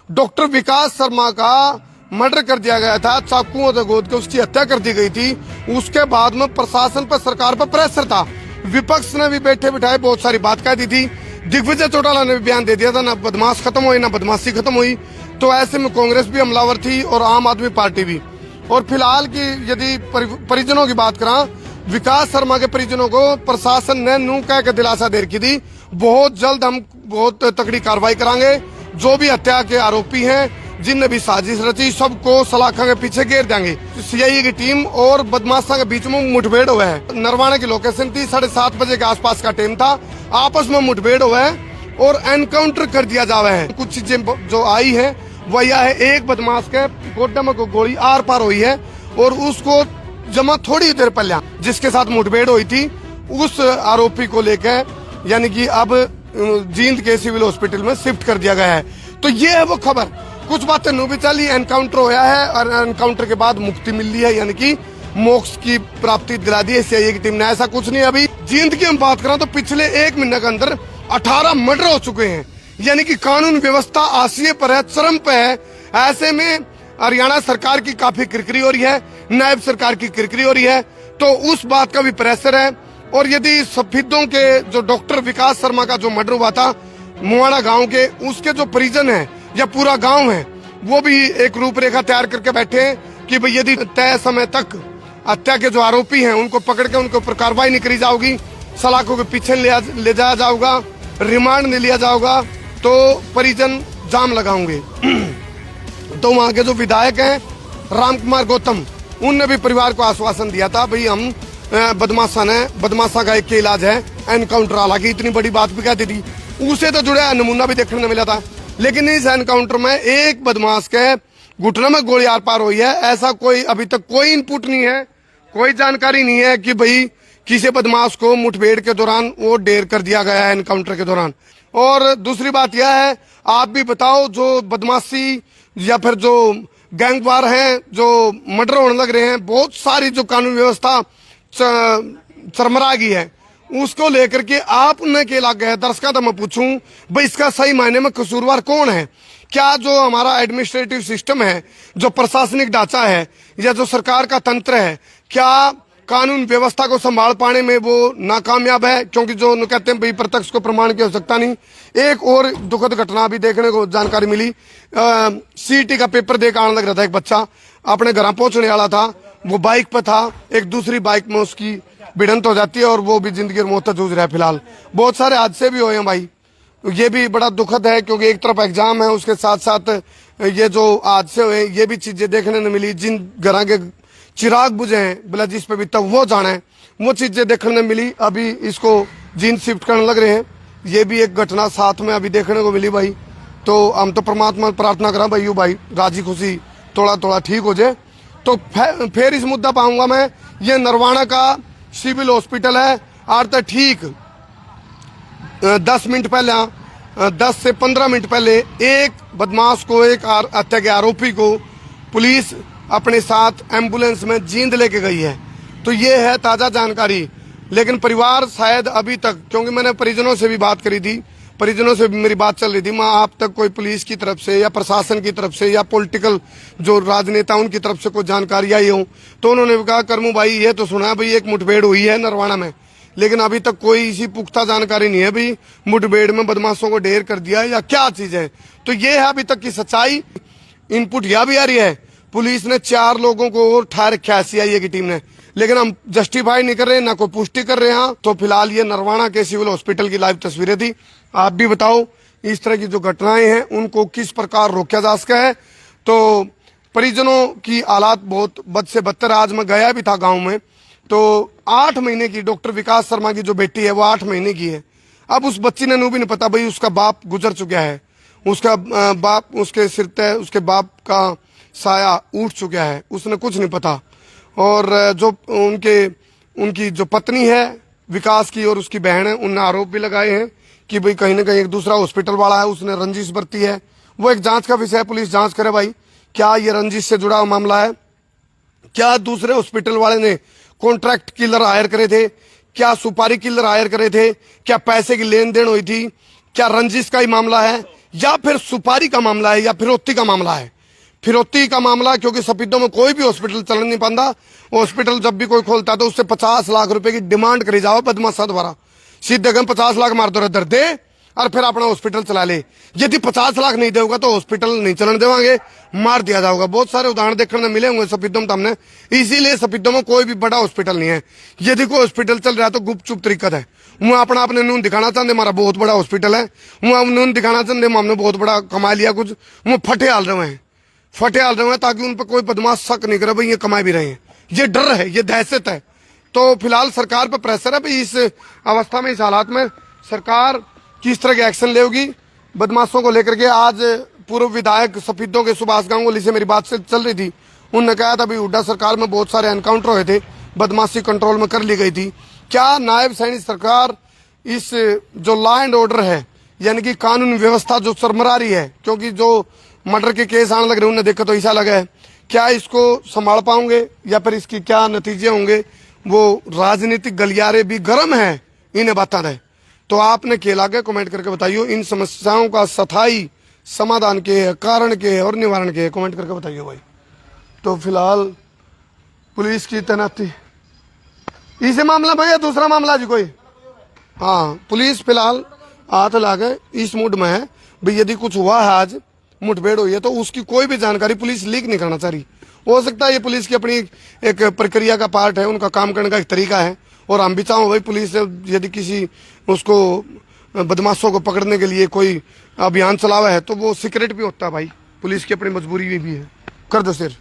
Doctor विकास शर्मा का murder कर दिया गया था, चाकुओं से गोद के उसकी हत्या कर दी गई थी। उसके बाद में प्रशासन पर, सरकार पर प्रेशर था। विपक्ष ने भी बैठे बिठाए बहुत सारी बात कह दी थी। दिग्विजय चौटाला ने भी बयान दे दिया था, ना बदमाश खत्म हुई ना बदमाशी खत्म हुई। तो ऐसे में कांग्रेस भी हमलावर थी और आम आदमी पार्टी भी। और फिलहाल की यदि परिजनों की बात करा, विकास शर्मा के परिजनों को प्रशासन ने नू कह के दिलासा दे रखी थी, बहुत जल्द हम बहुत तकड़ी कार्रवाई करांगे। जो भी हत्या के आरोपी हैं, जिनने भी साजिश रची, सबको सलाखों के पीछे घेर देंगे। सीआईए की टीम और बदमाशों के बीच में मुठभेड़ हुआ है। नरवाना की लोकेशन थी, 7:30 बजे के आसपास का टाइम था। आपस में मुठभेड़ हुआ है और एनकाउंटर कर दिया जावा है। कुछ चीजें जो आई है वह यह है, एक बदमाश के गोड्डे में गोली आर पार हुई है और उसको जमा थोड़ी देर पहले जिसके साथ मुठभेड़ हुई थी, उस आरोपी को लेकर यानी कि अब जींद के सिविल हॉस्पिटल में शिफ्ट कर दिया गया है। तो ये है वो खबर। कुछ बातें नू भी चली, एनकाउंटर होया है और एनकाउंटर के बाद मुक्ति मिल रही है, यानी कि मोक्ष की प्राप्ति दिला दी है सीआईए की टीम ने। ऐसा कुछ नहीं। अभी जींद की हम बात करें तो पिछले 1 महीने के अंदर 18 मर्डर हो चुके हैं, यानी कि कानून व्यवस्था आसिये पर है, चरम पे है। ऐसे में हरियाणा सरकार की काफी किरकिरी हो रही है, नायब सरकार की किरकिरी हो रही है, तो उस बात का भी प्रेशर है। और यदि सफेदों के जो डॉक्टर विकास शर्मा का जो मर्डर हुआ था मुआड़ा गांव के, उसके जो परिजन है या पूरा गांव है, वो भी एक रूपरेखा तैयार करके बैठे हैं कि भाई यदि तय समय तक हत्या के जो आरोपी हैं उनको पकड़ के उनके ऊपर कार्रवाई नहीं करी जाओगी, सलाखों के पीछे ले जाया जाओगा, रिमांड नहीं लिया जाओगा, तो परिजन जाम लगाओगे। तो वहाँ के जो विधायक हैं राम कुमार गौतम, उनने भी परिवार को आश्वासन दिया था, भाई हम बदमाशा का एक इलाज है एनकाउंटर। हालांकि इतनी बड़ी बात भी कहती थी, उसे तो जुड़ा नमूना भी देखने को मिला था। लेकिन इस एनकाउंटर में एक बदमाश के घुटने में गोली आर पार हुई है, ऐसा कोई अभी तक कोई इनपुट नहीं है, कोई जानकारी नहीं है कि भाई किसी बदमाश को मुठभेड़ के दौरान वो ढेर कर दिया गया है एनकाउंटर के दौरान। और दूसरी बात यह है, आप भी बताओ, जो बदमाशी या फिर जो गैंगवार हैं, जो मर्डर होने लग रहे हैं, बहुत सारी जो कानून व्यवस्था चरमरा गई है, उसको लेकर के आप उन्हें के लग गए। दर्शकों तो मैं पूछूं, भाई इसका सही मायने में कसूरवार कौन है? क्या जो हमारा एडमिनिस्ट्रेटिव सिस्टम है, जो प्रशासनिक ढांचा है या जो सरकार का तंत्र है, क्या कानून व्यवस्था को संभाल पाने में वो नाकामयाब है? क्योंकि जो कहते हैं भाई प्रत्यक्ष को प्रमाण की आवश्यकता नहीं। एक और दुखद घटना भी देखने को जानकारी मिली, सीईटी का पेपर दे के आने लग रहा था एक बच्चा, अपने घर पहुंचने वाला था, वो बाइक पर था, एक दूसरी बाइक में उसकी भिड़ंत हो जाती है और वो भी जिंदगी और मौत से जूझ रहा है। फिलहाल बहुत सारे हादसे भी हुए हैं भाई, ये भी बड़ा दुखद है, क्योंकि एक तरफ एग्जाम है, उसके साथ साथ ये जो हादसे हुए ये भी चीजें देखने को मिली। जिन घरों के चिराग बुझे हैं बोला जिस पे भी तब वो जाना है, वो चीजें देखने को मिली। अभी इसको जींद शिफ्ट करने लग रहे हैं, ये भी एक घटना साथ में अभी देखने को मिली भाई। तो हम तो परमात्मा प्रार्थना करा भाई, यू भाई राजी खुशी थोड़ा थोड़ा ठीक हो जाए। तो फिर इस मुद्दा पाऊंगा मैं, ये नरवाना का सिविल हॉस्पिटल है। और तो ठीक 10 मिनट पहले, 10 से 15 मिनट पहले एक बदमाश को, एक हत्या के आरोपी को पुलिस अपने साथ एम्बुलेंस में जींद लेके गई है। तो ये है ताजा जानकारी। लेकिन परिवार शायद अभी तक, क्योंकि मैंने परिजनों से भी बात करी थी, परिजनों से भी मेरी बात चल रही थी, माँ आप तक कोई पुलिस की तरफ से या प्रशासन की तरफ से या पॉलिटिकल जो राजनेता उनकी तरफ से कोई जानकारी आई हो, तो उन्होंने भी कहा करमू भाई ये तो सुना भाई एक मुठभेड़ हुई है नरवाना में, लेकिन अभी तक कोई इसी पुख्ता जानकारी नहीं है भाई मुठभेड़ में बदमाशों को ढेर कर दिया या क्या चीज है। तो ये है अभी तक की सच्चाई। इनपुट यह भी आ रही है, पुलिस ने 4 लोगों को और ठा रखा है सीआईए की टीम ने, लेकिन हम जस्टिफाई नहीं कर रहे, ना कोई पुष्टि कर रहे हैं। तो फिलहाल ये नरवाना के सिविल हॉस्पिटल की लाइव तस्वीरें थी। आप भी बताओ इस तरह की जो घटनाएं हैं उनको किस प्रकार रोका जा सका है। तो परिजनों की हालात बहुत बद से बदतर। आज मैं गया भी था गांव में, तो 8 महीने की डॉक्टर विकास शर्मा की जो बेटी है वो 8 महीने की है। अब उस बच्ची ने नू भी नहीं पता भाई उसका बाप गुजर चुका है, उसका बाप उसके सिर पे, उसके बाप का साया उठ चुका है, उसने कुछ नहीं पता। और जो उनकी जो पत्नी है विकास की और उसकी बहन है, उनने आरोप भी लगाए हैं कि भाई कहीं ना कहीं एक दूसरा हॉस्पिटल वाला है, उसने रंजिश बरती है। वो एक जांच का विषय है, पुलिस जांच करे भाई क्या ये रंजिश से जुड़ा मामला है, क्या दूसरे हॉस्पिटल वाले ने कॉन्ट्रैक्ट किलर हायर करे थे, क्या सुपारी किलर हायर करे थे, क्या पैसे की लेन देन हुई थी, क्या रंजिश का ही मामला है, या फिर सुपारी का मामला है या फिरौती का मामला है। फिरौती का मामला, क्योंकि सफीदों में कोई भी हॉस्पिटल चल नहीं पाता। हॉस्पिटल जब भी कोई खोलता है तो उससे 50 लाख रुपए की डिमांड करी जाओ बदमाशा द्वारा। सीधे गम 50 लाख मार दो दर दे और फिर अपना हॉस्पिटल चला ले। यदि 50 लाख नहीं देगा तो हॉस्पिटल नहीं चलन देवांगे, मार दिया जाएगा। बहुत सारे उदाहरण देखने में मिले होंगे सफीदों में हमने। इसीलिए सफीदों में कोई भी बड़ा हॉस्पिटल नहीं है। यदि कोई हॉस्पिटल चल रहा है तो गुप्त चुप तरीकत है। वो अपना अपने नून दिखाना चाहते हमारा बहुत बड़ा हॉस्पिटल है, वो नून दिखाना चाहते हमने बहुत बड़ा कमा लिया कुछ, वो फटे हाल रहे हैं, फटे हाल रहे हैं ताकि उन पर कोई बदमाश शक नहीं करे भाई ये कमा भी रहे हैं। ये डर है, ये दहशत है। तो फिलहाल सरकार पर प्रेशर है भाई। इस अवस्था में, इस हालात में सरकार किस तरह के एक्शन लेगी बदमाशों को लेकर के। आज पूर्व विधायक सफीदों के सुभाष गांगुली से मेरी बात से चल रही थी। उन्होंने कहा था भाई हुड्डा सरकार में बहुत सारे एनकाउंटर हुए थे, बदमाशी कंट्रोल में कर ली गई थी। क्या नायब सैनिक सरकार इस जो लॉ एंड ऑर्डर है यानी कि कानून व्यवस्था जो चरमरा रही है, क्योंकि जो मर्डर के केस आने लग रहे उन्हें देखा तो ऐसा लगा है, क्या इसको संभाल पाओगे या फिर इसकी क्या नतीजे होंगे? वो राजनीतिक गलियारे भी गर्म है, इन्हें बता दें। तो आपने खेला के कमेंट करके बताइए इन समस्याओं का स्थायी समाधान के है, कारण के है और निवारण के है, कमेंट करके बताइए भाई। तो फिलहाल पुलिस की तैनाती इसे मामला भैया दूसरा मामला जी कोई, हाँ पुलिस फिलहाल हाथ ला गए इस मूड में है भाई। यदि कुछ हुआ है, आज मुठभेड़ हुई है, तो उसकी कोई भी जानकारी पुलिस लीक नहीं करना चाह रही। हो सकता है ये पुलिस की अपनी एक प्रक्रिया का पार्ट है, उनका काम करने का एक तरीका है। और हम भी चाहो भाई पुलिस यदि किसी उसको बदमाशों को पकड़ने के लिए कोई अभियान चलावा है तो वो सीक्रेट भी होता है भाई, पुलिस की अपनी मजबूरी भी है। कर दो सिर।